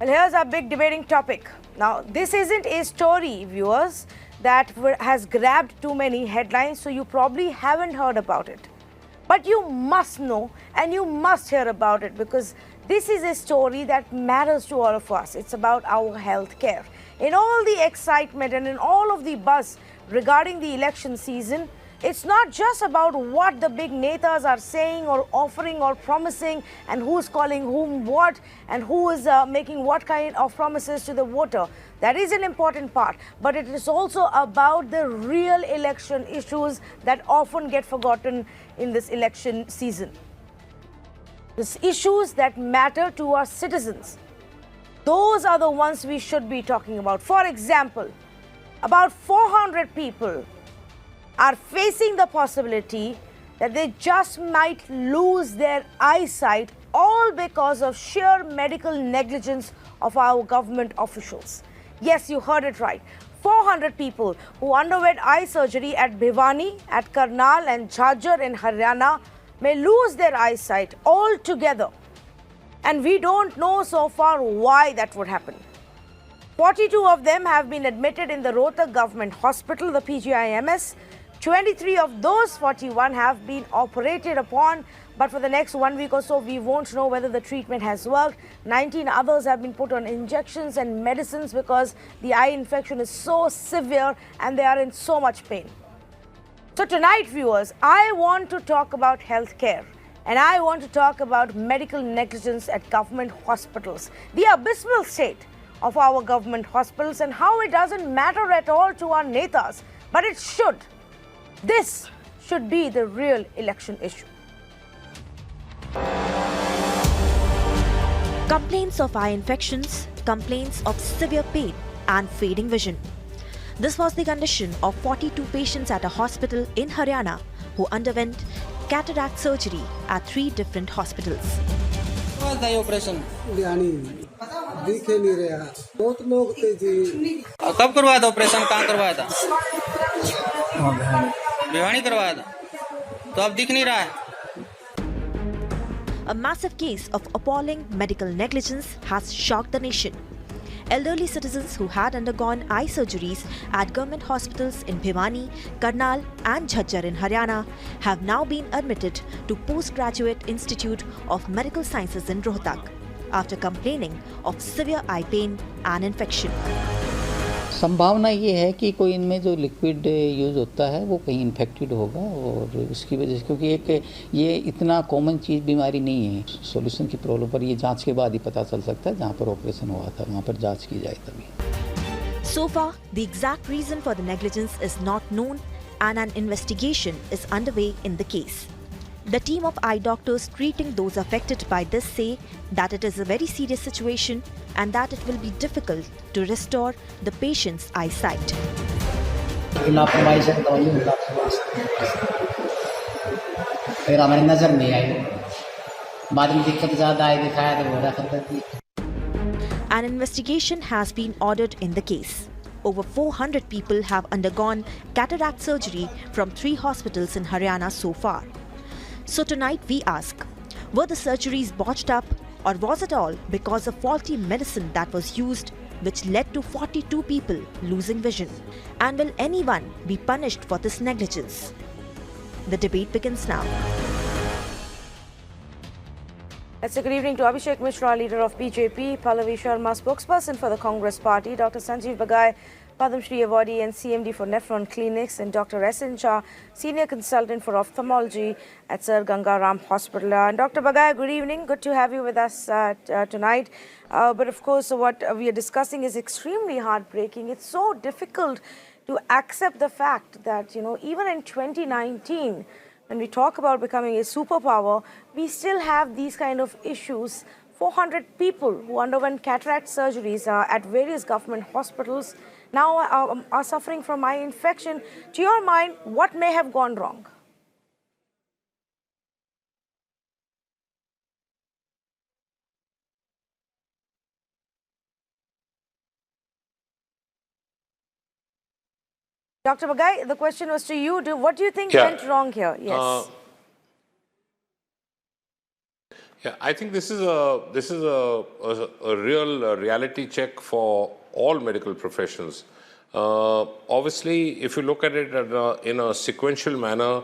Well, here's our big debating topic. Now, this isn't a story, viewers, that has grabbed too many headlines, so you probably haven't heard about it. But you must know and you must hear about it because this is a story that matters to all of us. It's about our health care. In all the excitement and in all of the buzz regarding the election season, it's not just about what the big Netas are saying or offering or promising and who's calling whom what and who is making what kind of promises to the voter. That is an important part, but it is also about the real election issues that often get forgotten in this election season. These issues that matter to our citizens. Those are the ones we should be talking about. For example, about 400 people are facing the possibility that they just might lose their eyesight, all because of sheer medical negligence of our government officials. Yes, you heard it right. 400 people who underwent eye surgery at Bhiwani, at Karnal and Jhajjar in Haryana may lose their eyesight altogether. And we don't know so far why that would happen. 42 of them have been admitted in the Rohtak government hospital, the PGIMS. 23 of those 41 have been operated upon, but for the next 1 week or so, we won't know whether the treatment has worked. 19 others have been put on injections and medicines because the eye infection is so severe and they are in so much pain. So tonight, viewers, I want to talk about healthcare and I want to talk about medical negligence at government hospitals, the abysmal state of our government hospitals and how it doesn't matter at all to our Netas, but it should. This should be the real election issue. Complaints of eye infections, complaints of severe pain and fading vision. This was the condition of 42 patients at a hospital in Haryana who underwent cataract surgery at 3 different hospitals. दिखे नहीं रहा बहुत लोग थे जी कब करवाया था operation कहाँ करवाया था भिवानी करवाया था तो अब दिख नहीं रहा है A massive case of appalling medical negligence has shocked the nation. Elderly citizens who had undergone eye surgeries at government hospitals in Bhiwani, Karnal and Jhajjar in Haryana have now been admitted to Postgraduate Institute of Medical Sciences in Rohtak after complaining of severe eye pain and infection. संभावना ये है कि कोई इनमें जो liquid use होता है वो कहीं इन्फेक्टेड होगा और उसकी वजह से क्योंकि एक ये इतना कॉमन चीज़ बीमारी नहीं है सॉल्यूशन की प्रॉब्लम पर ये जांच के बाद ही पता चल सकता है जहाँ पर ऑपरेशन हुआ था वहाँ पर जांच की जाए तभी. So far, the exact reason for the negligence is not known and an investigation is underway in the case. The team of eye doctors treating those affected by this say that it is a very serious situation and that it will be difficult to restore the patient's eyesight. An investigation has been ordered in the case. Over 400 people have undergone cataract surgery from 3 hospitals in Haryana so far. So tonight we ask, were the surgeries botched up or was it all because of faulty medicine that was used which led to 42 people losing vision? And will anyone be punished for this negligence? The debate begins now. Let's say good evening to Abhishek Mishra, leader of BJP, Pallavi Sharma, spokesperson for the Congress Party, Dr. Sanjeev Bagai, Padam Shri Awardee and CMD for Nephron Clinics, and Dr. S.N. Shah, Senior Consultant for Ophthalmology at Sir Gangaram Hospital. And Dr. Bagai, good evening. Good to have you with us tonight. But of course, what we are discussing is extremely heartbreaking. It's so difficult to accept the fact that, you know, even in 2019, when we talk about becoming a superpower, we still have these kind of issues. 400 people who underwent cataract surgeries at various government hospitals now are suffering from eye infection. To your mind, what may have gone wrong? Dr. Bagai, the question was to you. What do you think went wrong here? Yes. Yeah, I think this is a real reality check for all medical professionals. Obviously, if you look at it in a sequential manner,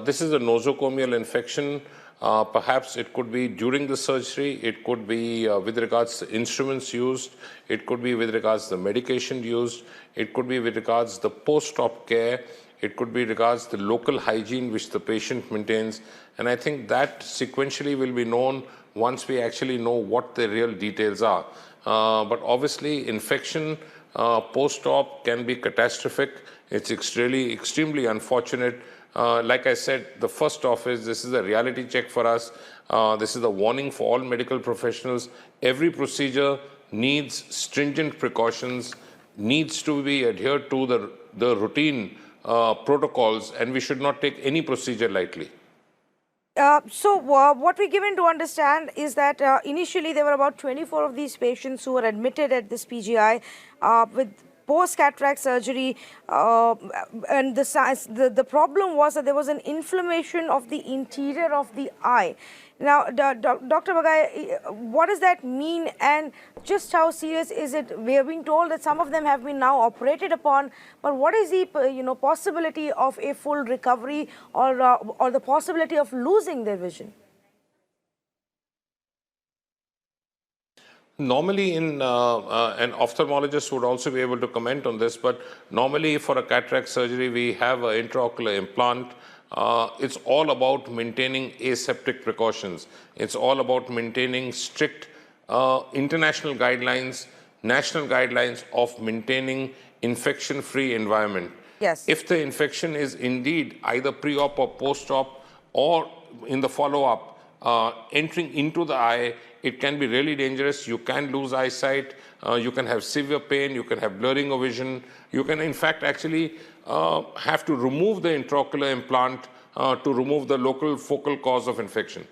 this is a nosocomial infection. Perhaps it could be during the surgery, it could be with regards to instruments used, it could be with regards to the medication used, it could be with regards to the post-op care, it could be regards to the local hygiene which the patient maintains. And I think that sequentially will be known once we actually know what the real details are. But obviously, infection post-op can be catastrophic. It's extremely unfortunate. Like I said, the first off is this is a reality check for us. This is a warning for all medical professionals. Every procedure needs stringent precautions, needs to be adhered to the routine protocols, and we should not take any procedure lightly. What we're given to understand is that initially there were about 24 of these patients who were admitted at this PGI with post-cataract surgery, and the problem was that there was an inflammation of the interior of the eye. Now, Dr. Bagai, what does that mean, and just how serious is it? We are being told that some of them have been now operated upon, but what is the possibility of a full recovery, or the possibility of losing their vision? Normally, an ophthalmologist would also be able to comment on this, but normally for a cataract surgery, we have an intraocular implant. It's all about maintaining aseptic precautions. It's all about maintaining strict international guidelines, national guidelines of maintaining infection-free environment. Yes. If the infection is indeed either pre-op or post-op or in the follow-up, entering into the eye, it can be really dangerous. You can lose eyesight. You can have severe pain. You can have blurring of vision. You can, in fact, actually have to remove the intraocular implant to remove the local focal cause of infection.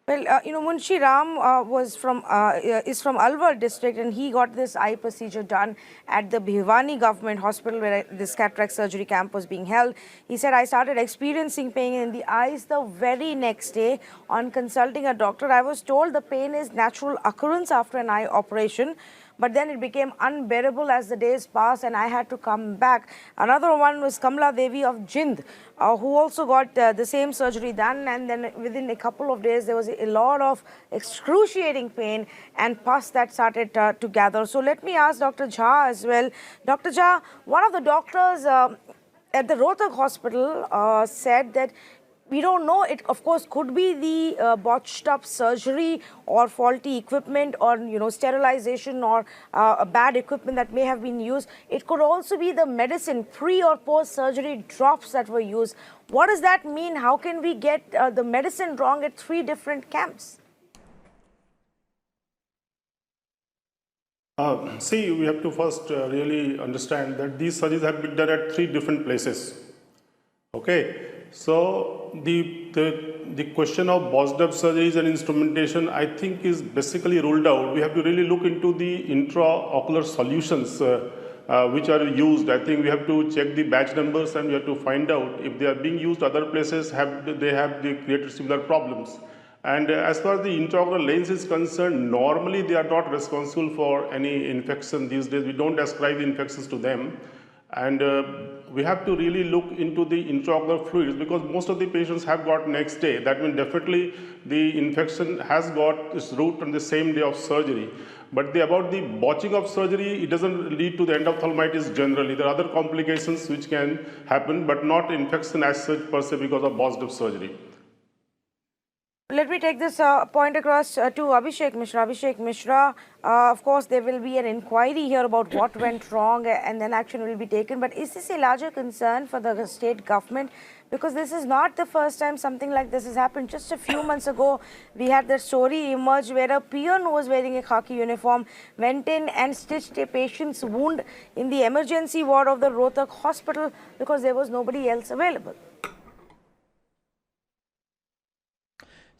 Well, Munshi Ram is from Alwar district, and he got this eye procedure done at the Bhiwani government hospital where this cataract surgery camp was being held. He said, I started experiencing pain in the eyes the very next day. On consulting a doctor, I was told the pain is natural occurrence after an eye operation. But then it became unbearable as the days passed, and I had to come back. Another one was Kamla Devi of Jind, who also got the same surgery done, and then within a couple of days there was a lot of excruciating pain and pus that started to gather. So let me ask Dr. Jha as well. Dr. Jha, one of the doctors at the Rohtak hospital said that we don't know, it of course could be the botched-up surgery or faulty equipment or sterilization or bad equipment that may have been used. It could also be the medicine, pre or post-surgery drops that were used. What does that mean? How can we get the medicine wrong at 3 different camps? See, we have to first really understand that these surgeries have been done at 3 different places. Okay. So the question of botched-up surgeries and instrumentation, I think, is basically ruled out. We have to really look into the intraocular solutions which are used. I think we have to check the batch numbers, and we have to find out if they are being used other places, they created similar problems. And as far as the intraocular lens is concerned, normally they are not responsible for any infection these days. We don't ascribe the infections to them. And we have to really look into the intraocular fluids, because most of the patients have got next day. That means definitely the infection has got its root on the same day of surgery. But about the botching of surgery, it doesn't lead to the endophthalmitis generally. There are other complications which can happen, but not infection as such per se because of botched-up surgery. Let me take this point across to Abhishek Mishra. Abhishek Mishra, of course, there will be an inquiry here about what went wrong, and then action will be taken. But is this a larger concern for the state government? Because this is not the first time something like this has happened. Just a few months ago, we had the story emerge where a peon who was wearing a khaki uniform went in and stitched a patient's wound in the emergency ward of the Rohtak hospital because there was nobody else available.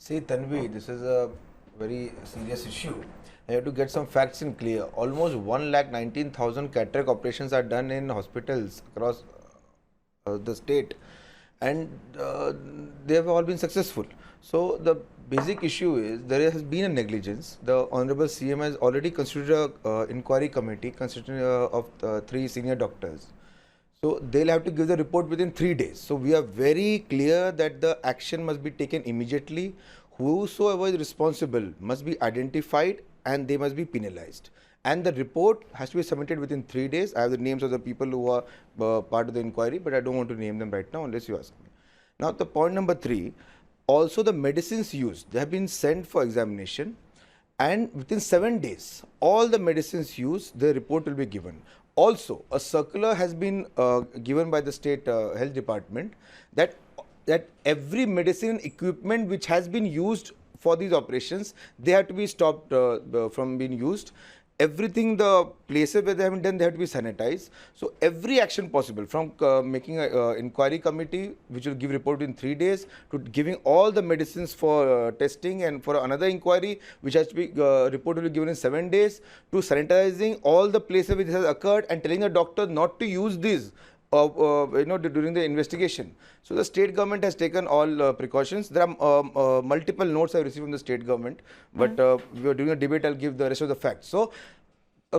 See, Tanvi, this is a very serious issue. You have to get some facts in clear. Almost 1,19,000 cataract operations are done in hospitals across the state, and they have all been successful. So the basic issue is there has been a negligence. The Honorable CM has already constituted a inquiry committee consisting of 3 senior doctors. So they'll have to give the report within 3 days. So we are very clear that the action must be taken immediately. Whosoever is responsible must be identified and they must be penalized. And the report has to be submitted within 3 days. I have the names of the people who are part of the inquiry, but I don't want to name them right now unless you ask me. Now, the point number 3, also the medicines used, they have been sent for examination, and within 7 days, all the medicines used, the report will be given. Also, a circular has been given by the state health department that every medicine equipment which has been used for these operations, they have to be stopped from being used. Everything, the places where they haven't done, they have to be sanitized. So every action possible, from making an inquiry committee which will give report in 3 days, to giving all the medicines for testing, and for another inquiry which has to be report will be given in 7 days, to sanitizing all the places which has occurred and telling the doctor not to use these during the investigation. So the state government has taken all precautions. There are multiple notes I received from the state government, but we are doing a debate. I'll give the rest of the facts. So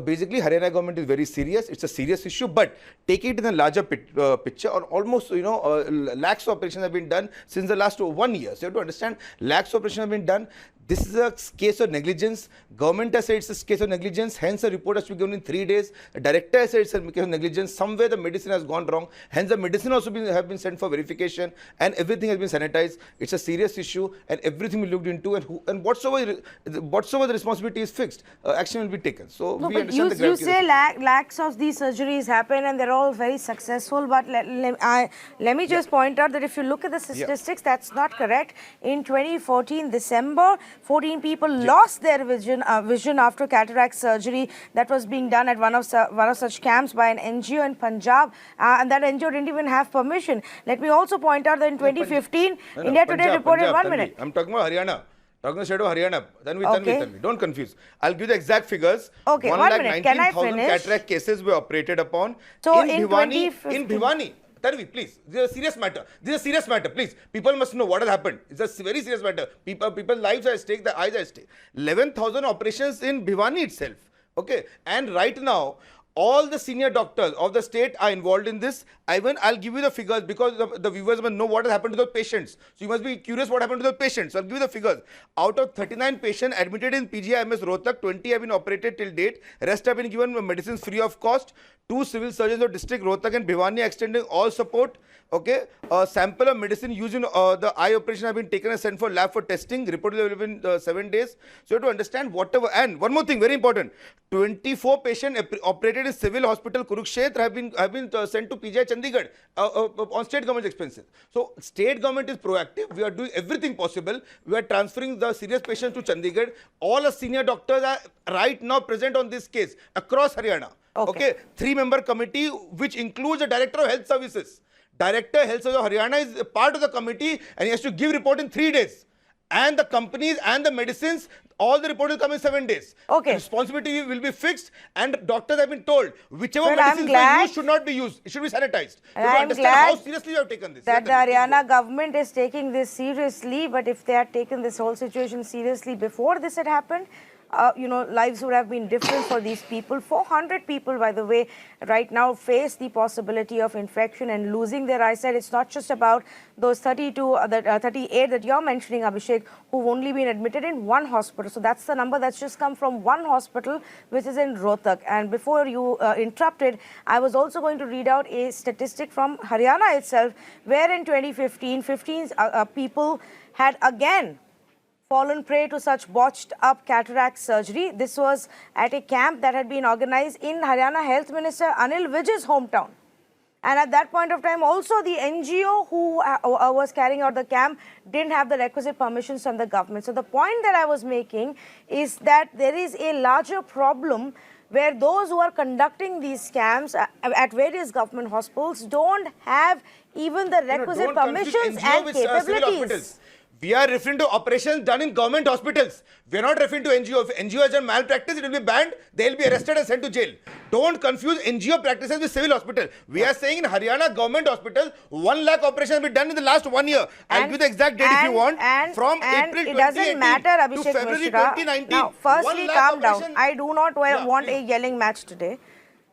basically, Haryana government is very serious. It's a serious issue, but take it in a larger picture. Or almost, lakhs of operations have been done since the last 1 year. So you have to understand, lakhs of operations have been done. This is a case of negligence. Government has said it's a case of negligence. Hence, a report has to be given in 3 days. The director has said it's a case of negligence. Somewhere the medicine has gone wrong. Hence, the medicine also have been sent for verification, and everything has been sanitized. It's a serious issue, and everything will be looked into. And whatsoever the responsibility is fixed, action will be taken. So no, we but understand the you gravity. say lakhs of these surgeries happen, and they're all very successful. But let me just point out that if you look at the statistics, that's not correct. In 2014 December, 14 people lost their vision after cataract surgery that was being done at one of such camps by an NGO in Punjab, and that NGO didn't even have permission. Let me also point out that in 2015, India Today reported Punjab, 1 minute. I'm talking about Haryana. Talking about the state of Haryana. Tanvi, don't confuse. I'll give the exact figures. Okay, 1 minute. Can I finish? Cataract cases were operated upon So in Bhiwani. Tanvi, please. This is a serious matter. Please. People must know what has happened. It's a very serious matter. People's lives are at stake, their eyes are at stake. 11,000 operations in Bhiwani itself. Okay. And right now, all the senior doctors of the state are involved in this. I'll give you the figures because the viewers must know what has happened to the patients. So you must be curious what happened to the patients. So I'll give you the figures. Out of 39 patients admitted in PGIMS Rohtak, 20 have been operated till date. Rest have been given medicines free of cost. 2 civil surgeons of district Rohtak and Bhiwani extending all support. Okay. A sample of medicine used in the eye operation have been taken and sent for lab for testing. Report will be in 7 days. So you have to understand whatever. And one more thing, very important. 24 patients operated in civil hospital Kurukshetra have been sent to PGI Chandigarh on state government expenses. So state government is proactive. We are doing everything possible. We are transferring the serious patients to Chandigarh. All the senior doctors are right now present on this case across Haryana. Okay. 3-member committee which includes the Director of Health Services. Director of Health Services of Haryana is a part of the committee, and he has to give report in 3 days. And the companies and the medicines, all the report will come in 7 days. Okay. Responsibility will be fixed, and doctors have been told whichever medicines were used should not be used. It should be sanitized. You have to understand how seriously you have taken this. That the Haryana government is taking this seriously, but if they had taken this whole situation seriously before this had happened, lives would have been different for these people. 400 people, by the way, right now face the possibility of infection and losing their eyesight. It's not just about those 38 that you're mentioning, Abhishek, who've only been admitted in one hospital. So that's the number that's just come from one hospital, which is in Rohtak. And before you interrupted, I was also going to read out a statistic from Haryana itself, where in 2015, 15 people had again fallen prey to such botched-up cataract surgery. This was at a camp that had been organized in Haryana Health Minister Anil Vij's hometown. And at that point of time, also the NGO who was carrying out the camp didn't have the requisite permissions from the government. So the point that I was making is that there is a larger problem where those who are conducting these camps at various government hospitals don't have even the requisite permissions and capabilities. We are referring to operations done in government hospitals. We are not referring to NGO. If NGO has done malpractice, it will be banned. They will be arrested and sent to jail. Don't confuse NGO practices with civil hospital. We are saying in Haryana government hospital, 1 lakh operations have been done in the last 1 year. I'll give the exact date if you want. From April 2018 it doesn't matter, to Abhishek February Mishra. 2019. Now, firstly, 1 lakh calm down. operations. I do not want a yelling match today.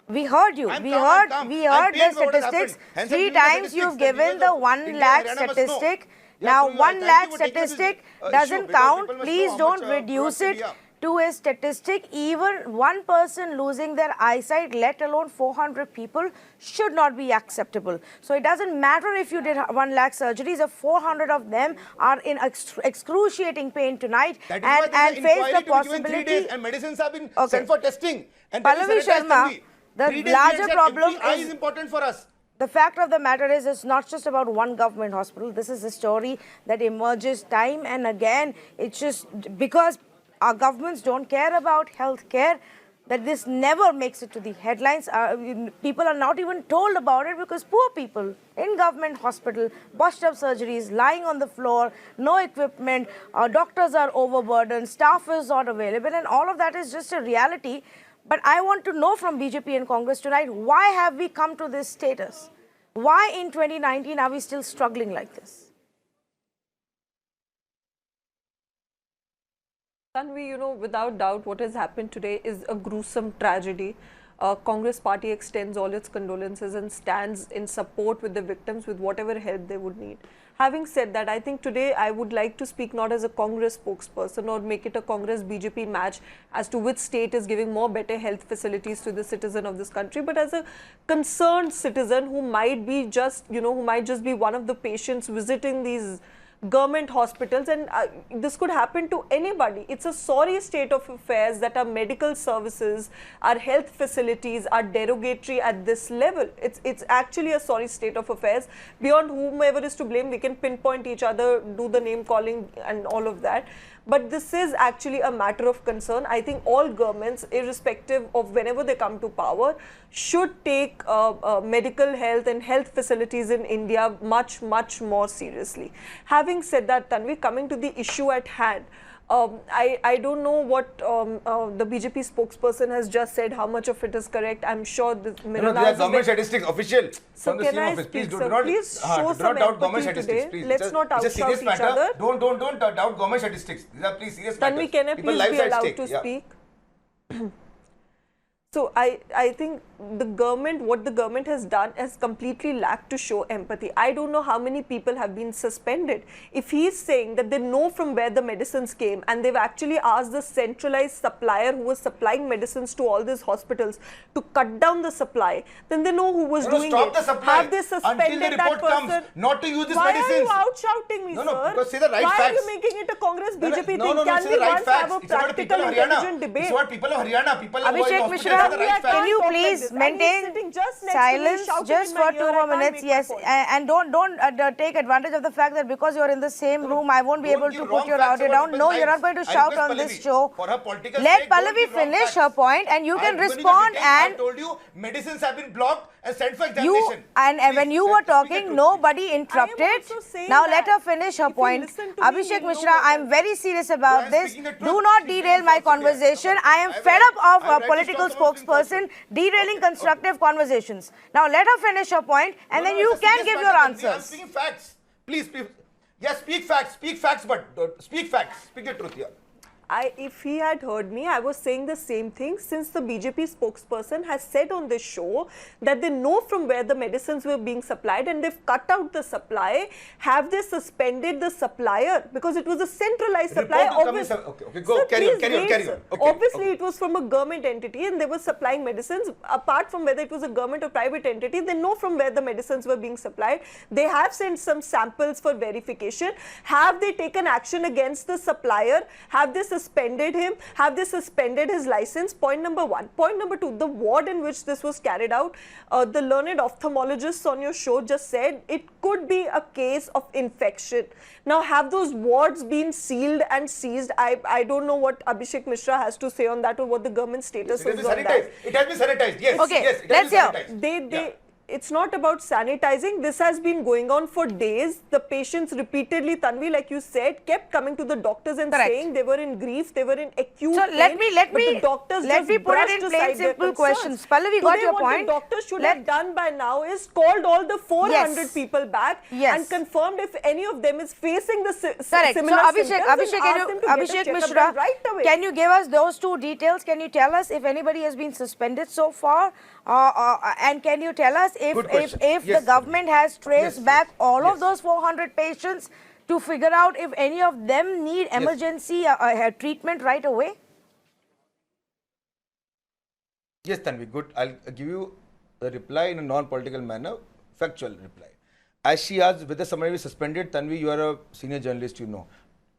We heard you. I'm We calm, heard I'm the pained for what has statistics. happened. Hence, I'm 3 giving the times statistics you've that given the 1 India, lakh Haryana must know. statistic. Yeah, Now, true. 1 Thank lakh you for taking this, statistic issue, doesn't because count. people must Please know how don't much, reduce products it India. to a statistic. Even one person losing their eyesight, let alone 400 people, should not be acceptable. So it doesn't matter if you did 1 lakh surgeries, if 400 of them are in excruciating pain tonight That is why and there's face an the inquiry to be given 3 possibility. days and medicines have been Okay. sent for testing. And that is Pallavi sanitized, Sharma, Tanvi. the 3 days larger we had said problem every eye is- is important for us. The fact of the matter is, it's not just about one government hospital. This is a story that emerges time and again. It's just because our governments don't care about health care that this never makes it to the headlines. People are not even told about it because poor people in government hospital, botched-up surgeries, lying on the floor, no equipment, doctors are overburdened, staff is not available, and all of that is just a reality. But I want to know from BJP and Congress tonight, why have we come to this status? Why in 2019 are we still struggling like this? Tanvi, you know, without doubt, what has happened today is a gruesome tragedy. Congress party extends all its condolences and stands in support with the victims with whatever help they would need. Having said that, I think today I would like to speak not as a Congress spokesperson or make it a Congress BJP match as to which state is giving more better health facilities to the citizen of this country, but as a concerned citizen who might be just, you know, who might just be one of the patients visiting these government hospitals, and this could happen to anybody. It's a sorry state of affairs that our medical services, our health facilities are derogatory at this level. It's actually a sorry state of affairs. Beyond whomever is to blame, we can pinpoint each other, do the name calling and all of that. But this is actually a matter of concern. I think all governments, irrespective of whenever they come to power, should take medical health and health facilities in India much, much more seriously. Having said that, Tanvi, coming to the issue at hand, I don't know what the BJP spokesperson has just said, how much of it is correct. I'm sure this No, these are government statistics, official. So from the can CM I office. Please speak, do sir? not, Please do show not some doubt government empathy statistics. today. Please. Let's not it's a serious out-shout each matter. other. Don't doubt government statistics. These are please serious matters. Tanvi, can I People please lives be at allowed stake. to Yeah. speak? So I think what the government has done has completely lacked to show empathy. I don't know how many people have been suspended. If he is saying that they know from where the medicines came and they've actually asked the centralized supplier who was supplying medicines to all these hospitals to cut down the supply, then they know who was doing stop it. the supply Have they suspended until the that report person? comes, not to use these Why medicines. are you out-shouting me, No, sir? because say the right Why facts. are you making it a Congress BJP No, thing? say Can the we right once facts. have a It's about the people practical, of Haryana. intelligent debate? It's about people of Haryana. People who are in Abhishek hospitals. Mishra, Say the right facts. can you Talk like please this. And he's maintain sitting just next to me, silence shouting just in my for ear. 2 I more can't minutes? make my Yes, point. and don't take advantage of the fact that because you're in the same room, I won't be Don't able give to wrong put your facts audio about down. people's No, you're not lives. going to I shout request on this Pallavi, show. for her political Let sake, don't Pallavi give wrong finish facts. her point and you can I've given you the respond. details. I And told you medicines have been blocked and sent for you examination. when you were Speak the talking, truth, nobody interrupted. also saying Now let that her finish her if you point. listen to me, Abhishek you'll know Mishra, what I'm I'm very serious about I'm this. speaking the truth. Do not She's derail being my false here. conversation. I am I fed will- up of I will write to political stop someone being false. spokesperson derailing constructive conversations. Now let her finish her point and then you can give your I'm answers. speaking facts. Please. Yes, speak facts, but speak facts. Speak the truth here. If he had heard me, I was saying the same thing, since the BJP spokesperson has said on this show that they know from where the medicines were being supplied and they've cut out the supply. Have they suspended the supplier? Because it was a centralized supply. Report will come in okay, go. Sir, Carry on. please wait, sir. Okay, Obviously, okay. it was from a government entity and they were supplying medicines. Apart from whether it was a government or private entity, they know from where the medicines were being supplied. They have sent some samples for verification. Have they taken action against the supplier? Have they suspended him? Have they suspended his license? Point number one. Point number two, the ward in which this was carried out, the learned ophthalmologists on your show just said it could be a case of infection. Now, have those wards been sealed and seized? I don't know what Abhishek Mishra has to say on that or what the government status is on that. It has been sanitized. Yes. Okay, yes, it let's has hear. been sanitized. it's not about sanitizing. This has been going on for days. The patients repeatedly, Tanvi, like you said, kept coming to the doctors and Correct. saying they were in grief, they were in acute So pain. let me the doctors let just me put it brushed in aside plain their simple concerns. questions. Pallavi, got Today, your what point. the doctors should Let- have done by now is called all the 400 Yes. people back Yes. and confirmed if any of them is facing the Correct. similar So Abhishek, symptoms Abhishek, and can ask you, them to get a Abhishek checkup Mishra, done right away. can you give us those two details? Can you tell us if anybody has been suspended so far, and can you tell us if Good question. if Yes, the government has traced Yes, back yes, all of yes. those 400 patients to figure out if any of them need emergency treatment right away? Yes, Tanvi, good. I'll give you the reply in a non-political manner, factual reply. As she asked whether somebody was suspended, Tanvi, you are a senior journalist, you know.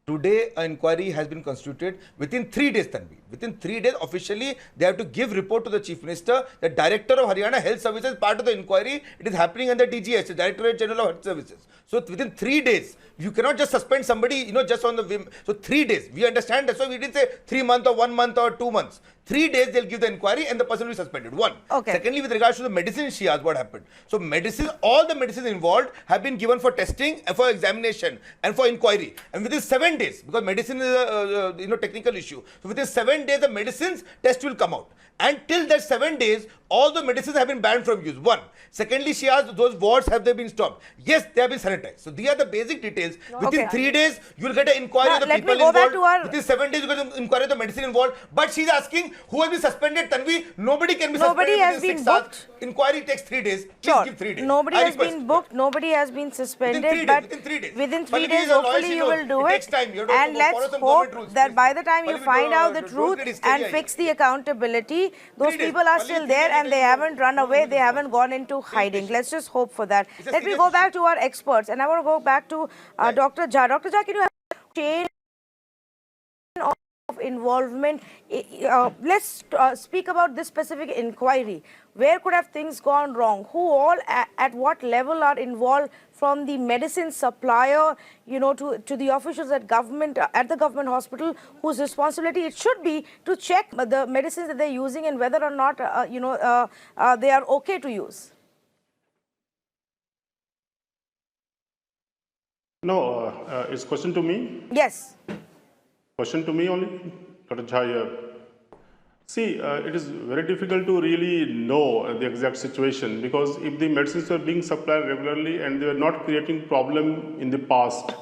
Today, an inquiry has been constituted within 3 days, Tanvi. Within 3 days, officially, they have to give report to the Chief Minister. The Director of Haryana Health Services, part of the inquiry, it is happening under DGS, the Directorate General of Health Services. So, within 3 days, you cannot just suspend somebody, you know, just on the whim. So, 3 days, we understand. That's why we didn't say 3 months or 1 month or 2 months. 3 days, they'll give the inquiry and the person will be suspended. One. Okay. Secondly, with regards to the medicine, she asked what happened. So, medicine, all the medicines involved have been given for testing and for examination and for inquiry. And within 7 days, because medicine is a technical issue. So, within 7 days, the medicines test will come out. And till that 7 days, all the medicines have been banned from use. One. Secondly, she asked those wards have they been stopped? Yes, they have been sanitized. So these are the basic details. Within Okay. 3 days, you will get an inquiry Now, of the let me people go back involved. to our- Within 7 days, you get an inquiry of the medicine involved. But she's asking who has been suspended, Tanvi. Nobody can be Nobody suspended has within been 6 hours. booked. Inquiry takes 3 days. Please Sure. give 3 days. Nobody I has request. been booked, nobody has been suspended, 3 days, but within 3 days. within 3 Pallavi days, is a lawyer, hopefully she you knows. will do It it. takes time. You have to And follow let's some hope government rules. that Yes, by yes. the time you Pallavi, find out the don't truth get and hysteria fix here. the accountability, those 3 days. people are Pallavi, still 3 there days and they haven't run away, they haven't gone into hiding. Let's just hope for that. It's a Let me serious go issue. back to our experts, and I want to go back to Dr. Jha. Dr. Jha, can you have a chain of involvement? Let's speak about this specific inquiry. Where could have things gone wrong? Who all at what level are involved, from the medicine supplier, you know, to the officials at the government hospital, whose responsibility it should be to check the medicines that they're using and whether or not they are okay to use? No, it's question to me. Yes. Question to me only, Dr. Jha. See, it is very difficult to really know the exact situation, because if the medicines are being supplied regularly and they are not creating problem in the past,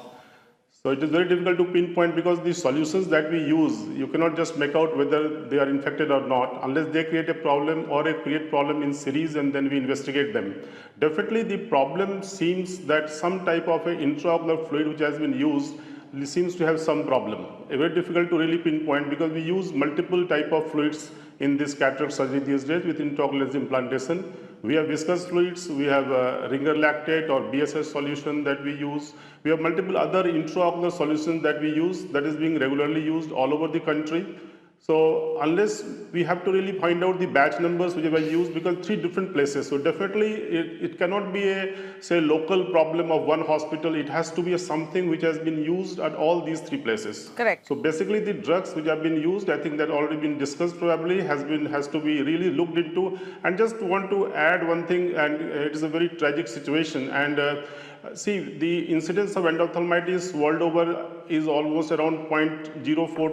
so it is very difficult to pinpoint, because the solutions that we use, you cannot just make out whether they are infected or not unless they create a problem or create problem in series, and then we investigate them. Definitely the problem seems that some type of an intraocular fluid which has been used seems to have some problem. Very difficult to really pinpoint, because we use multiple type of fluids in this cataract surgery these days with intraocular lens implantation. We have viscous fluids, we have ringer lactate or BSS solution that we use. We have multiple other intraocular solutions that we use, that is being regularly used all over the country. So unless we have to really find out the batch numbers which were used, because 3 different places. So definitely it cannot be a, say, local problem of one hospital. It has to be a something which has been used at all these 3 places. Correct. So basically the drugs which have been used, I think that already been discussed probably, has to be really looked into. And just want to add one thing, and it is a very tragic situation. And see, the incidence of endophthalmitis world over is almost around 0.04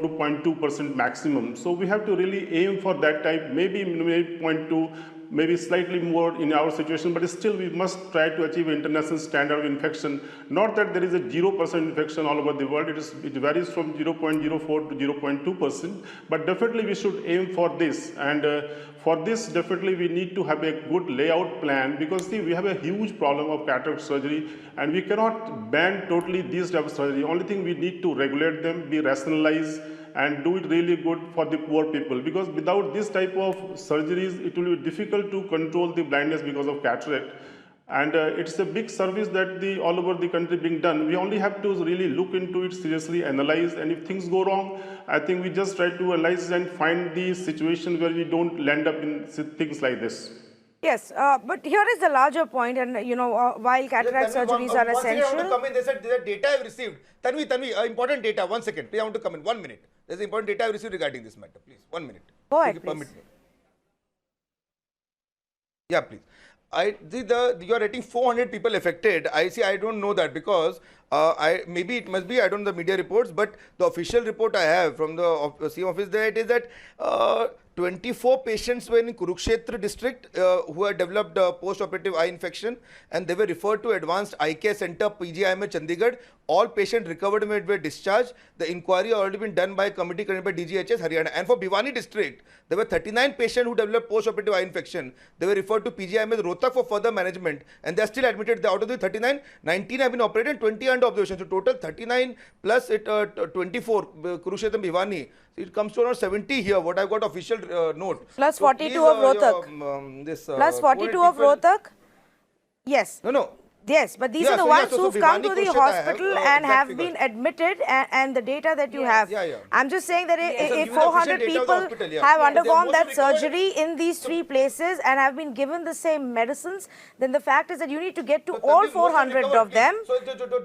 to 0.2% maximum. So we have to really aim for that type, maybe 0.2, maybe slightly more in our situation, but still we must try to achieve international standard of infection. Not that there is a 0% infection all over the world, it varies from 0.04 to 0.2%, but definitely we should aim for this. And for this, definitely we need to have a good layout plan, because see, we have a huge problem of cataract surgery, and we cannot ban totally these type of surgery. Only thing we need to regulate them, be rationalized, and do it really good for the poor people, because without this type of surgeries, it will be difficult to control the blindness because of cataract. And it's a big service that all over the country being done. We only have to really look into it seriously, analyze, and if things go wrong, I think we just try to analyze and find the situation where we don't land up in things like this. Yes, but here is the larger point, and you know, while cataract surgeries are essential. There's a data I've received. Tanvi, important data. 1 second. Please, I want to come in. 1 minute. There's important data I've received regarding this matter. Please, 1 minute. Go ahead, Permit please. me. Yeah, please. you are rating 400 people affected. I don't know that because maybe it must be, I don't know the media reports, but the official report I have from the CM office there, it is that 24 patients were in Kurukshetra district who had developed post-operative eye infection, and they were referred to Advanced Eye Care Center PGIM Chandigarh. All patients recovered and were discharged. The inquiry already been done by a committee created by DGHS Haryana. And for Bhiwani district, there were 39 patients who developed post-operative eye infection. They were referred to PGIM Rohtak for further management, and they are still admitted. Out of the 39, 19 have been operated and 20 under observation. So total 39 plus 24 Kurukshetra and Bhiwani. It comes to around 70 here. What I've got official note. Plus So 42 please, of Rohtak. Plus 42 of Rohtak. Yes. No. Yes, but these Yeah, are the so ones so who've come to the Bhiwani Kurukshetra hospital I have, and exact have figure. been admitted, and the data that you have. Yeah. I'm just saying that Yes, if given the 400 official data of the people hospital, yeah. have Yeah, undergone they that mostly recovered. surgery in these three places and have been given the same medicines, then the fact is that you need to get to So all Tanvi, most have 400 recovered. of them. So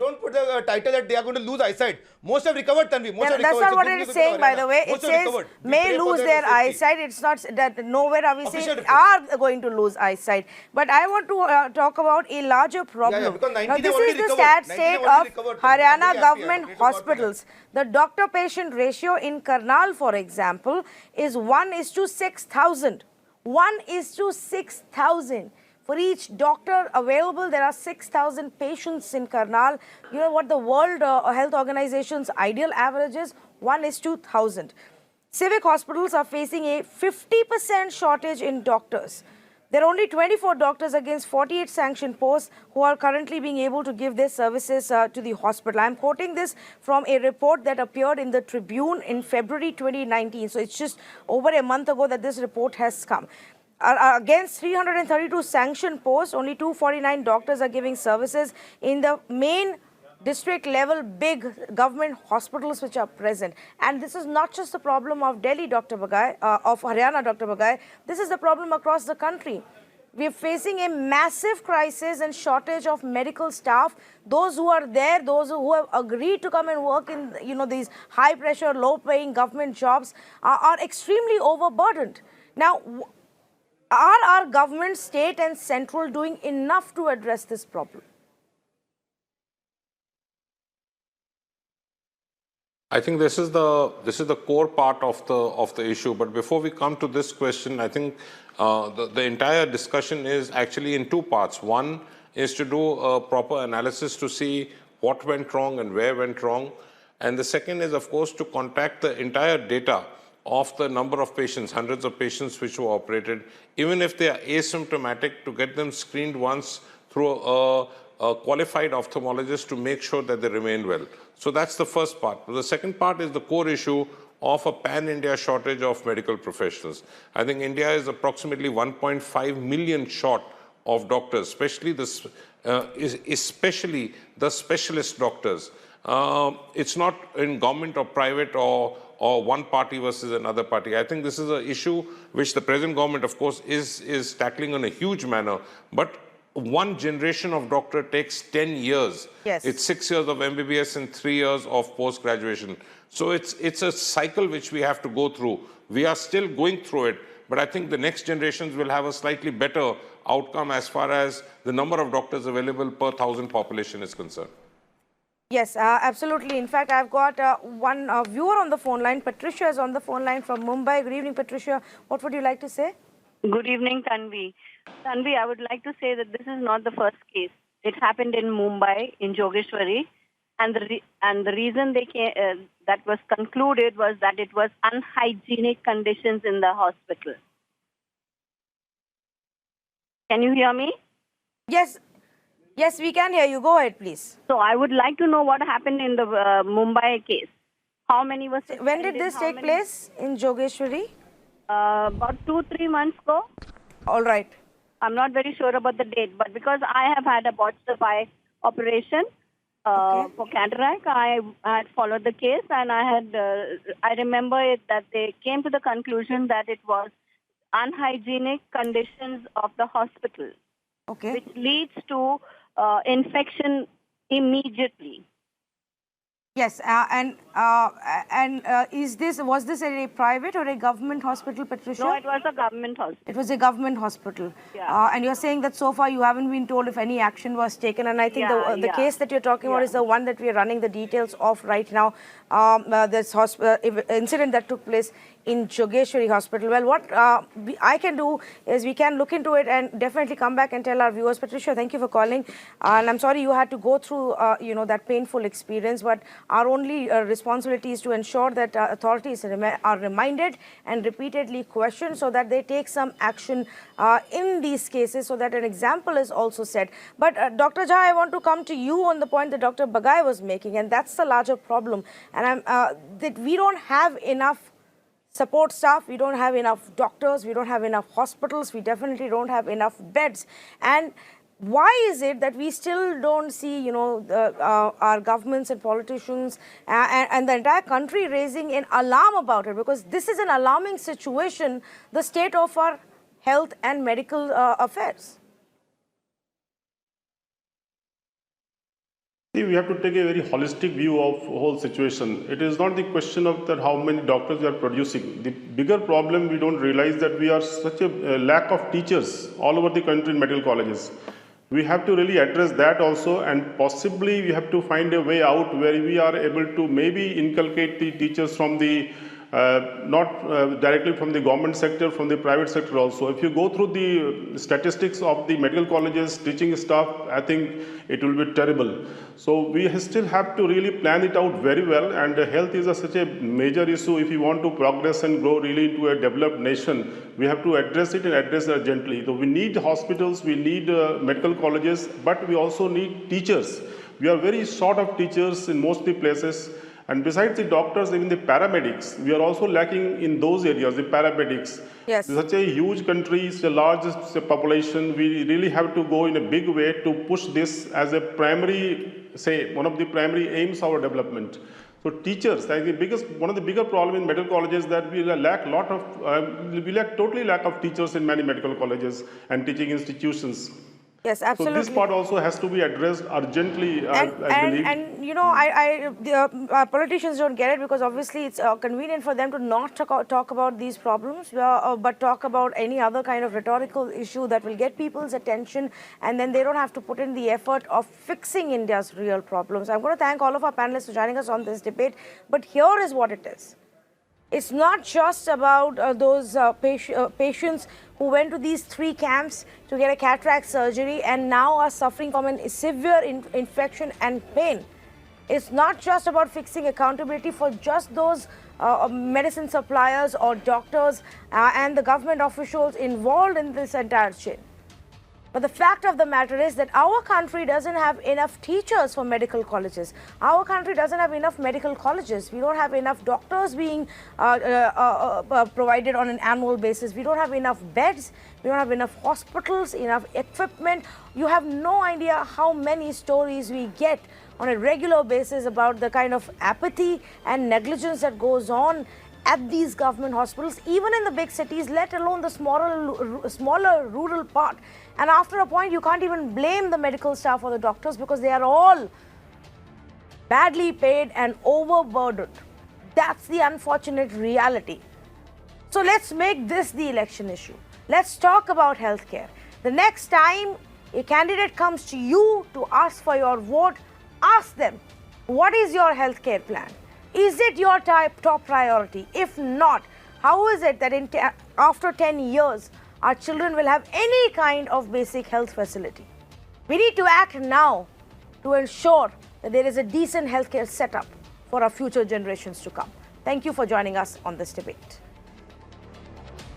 don't put the title that they are going to lose eyesight. Most have recovered, Tanvi. Most have That's recovered. not It's a what good it news is for saying, by Haryana. the way. It Most have says recovered. We may pray for lose their their safety. eyesight. It's not that nowhere are we Official saying report. are going to lose eyesight. But I want to talk about a larger problem. because 90 Now, they this already is the recovered. sad 90 state they already of recovered. Haryana I'm very happy. government I'm grateful God for that. hospitals. The doctor-patient ratio in Karnal, for example, is 1:6,000. 1:6,000. For each doctor available, there are 6,000 patients in Karnal. You know what the World Health Organization's ideal average is? 1:1,000. Civic hospitals are facing a 50% shortage in doctors. There are only 24 doctors against 48 sanctioned posts who are currently being able to give their services to the hospital. I'm quoting this from a report that appeared in the Tribune in February 2019. So it's just over a month ago that this report has come. Against 332 sanctioned posts, only 249 doctors are giving services in the main district level big government hospitals which are present. And this is not just the problem of Delhi, Dr. Bagai, of Haryana, Dr. Bagai. This is the problem across the country. We are facing a massive crisis and shortage of medical staff. Those who are there, those who have agreed to come and work in these high pressure, low paying government jobs are extremely overburdened. Now, are our government, state and central doing enough to address this problem? I think this is the core part of the issue. But before we come to this question, I think the entire discussion is actually in two parts. One is to do a proper analysis to see what went wrong and where went wrong. And the second is, of course, to contact the entire data of the number of patients, hundreds of patients which were operated, even if they are asymptomatic, to get them screened once through a qualified ophthalmologist to make sure that they remain well. So that's the first part. The second part is the core issue of a pan-India shortage of medical professionals. I think India is approximately 1.5 million short of doctors, especially the specialist doctors. It's not in government or private or one party versus another party. I think this is an issue which the present government, of course, is tackling in a huge manner. But one generation of doctor takes 10 years. Yes. It's 6 years of MBBS and 3 years of post-graduation. So it's a cycle which we have to go through. We are still going through it, but I think the next generations will have a slightly better outcome as far as the number of doctors available per 1,000 population is concerned. Yes, absolutely. In fact, I've got one viewer on the phone line. Patricia is on the phone line from Mumbai. Good evening, Patricia. What would you like to say? Good evening, Tanvi. Tanvi, I would like to say that this is not the first case. It happened in Mumbai, in Jogeshwari, and the reason that was concluded was that it was unhygienic conditions in the hospital. Can you hear me? Yes. Yes, we can hear you. Go ahead, please. So I would like to know what happened in the Mumbai case. How many was suspended? When did this take place in Jogeshwari? About 2-3 months ago. All right. I'm not very sure about the date, but because I have had a botched-up eye operation for cataract, I had followed the case, and I remember that they came to the conclusion that it was unhygienic conditions of the hospital, which leads to infection immediately. Yes, was this a private or a government hospital, Patricia? No, it was a government hospital. It was a government hospital. Yeah. And you're saying that so far you haven't been told if any action was taken. And I think the case that you're talking about is the one that we are running the details of right now. This incident that took place in Jogeshwari Hospital. Well, what I can do is we can look into it and definitely come back and tell our viewers. Patricia, thank you for calling. And I'm sorry you had to go through, that painful experience. But our only responsibility is to ensure that authorities are reminded and repeatedly questioned so that they take some action in these cases, so that an example is also set. But Dr. Jha, I want to come to you on the point that Dr. Bagai was making, and that's the larger problem. And that we don't have enough support staff, we don't have enough doctors, we don't have enough hospitals, we definitely don't have enough beds. And why is it that we still don't see, our governments and politicians and the entire country raising an alarm about it? Because this is an alarming situation, the state of our health and medical affairs. See, we have to take a very holistic view of the whole situation. It is not the question of that how many doctors we are producing. The bigger problem, we don't realize that we are such a lack of teachers all over the country in medical colleges. We have to really address that also, and possibly we have to find a way out where we are able to maybe inculcate the teachers from the not directly from the government sector, from the private sector also. If you go through the statistics of the medical colleges, teaching staff, I think it will be terrible. So we still have to really plan it out very well, and health is such a major issue. If you want to progress and grow really into a developed nation, we have to address it and address it urgently. So we need hospitals, we need medical colleges, but we also need teachers. We are very short of teachers in most of the places. And besides the doctors, even the paramedics, we are also lacking in those areas, the paramedics. Yes. It's such a huge country, it's the largest population. We really have to go in a big way to push this as a primary, one of the primary aims of our development. So teachers, I think one of the bigger problems in medical colleges is that we lack totally lack of teachers in many medical colleges and teaching institutions. Yes, absolutely. So this part also has to be addressed urgently, I believe. And politicians don't get it because obviously it's convenient for them to not talk about these problems, but talk about any other kind of rhetorical issue that will get people's attention, and then they don't have to put in the effort of fixing India's real problems. I'm going to thank all of our panelists for joining us on this debate, but here is what it is. It's not just about those patients who went to these 3 camps to get a cataract surgery and now are suffering from a severe infection and pain. It's not just about fixing accountability for just those medicine suppliers or doctors and the government officials involved in this entire chain. But the fact of the matter is that our country doesn't have enough teachers for medical colleges. Our country doesn't have enough medical colleges. We don't have enough doctors being provided on an annual basis. We don't have enough beds. We don't have enough hospitals, enough equipment. You have no idea how many stories we get on a regular basis about the kind of apathy and negligence that goes on at these government hospitals, even in the big cities, let alone the smaller rural part. And after a point, you can't even blame the medical staff or the doctors because they are all badly paid and overburdened. That's the unfortunate reality. So let's make this the election issue. Let's talk about healthcare. The next time a candidate comes to you to ask for your vote, ask them, what is your healthcare plan? Is it your top priority? If not, how is it that after 10 years, our children will have any kind of basic health facility? We need to act now to ensure that there is a decent healthcare setup for our future generations to come. Thank you for joining us on this debate.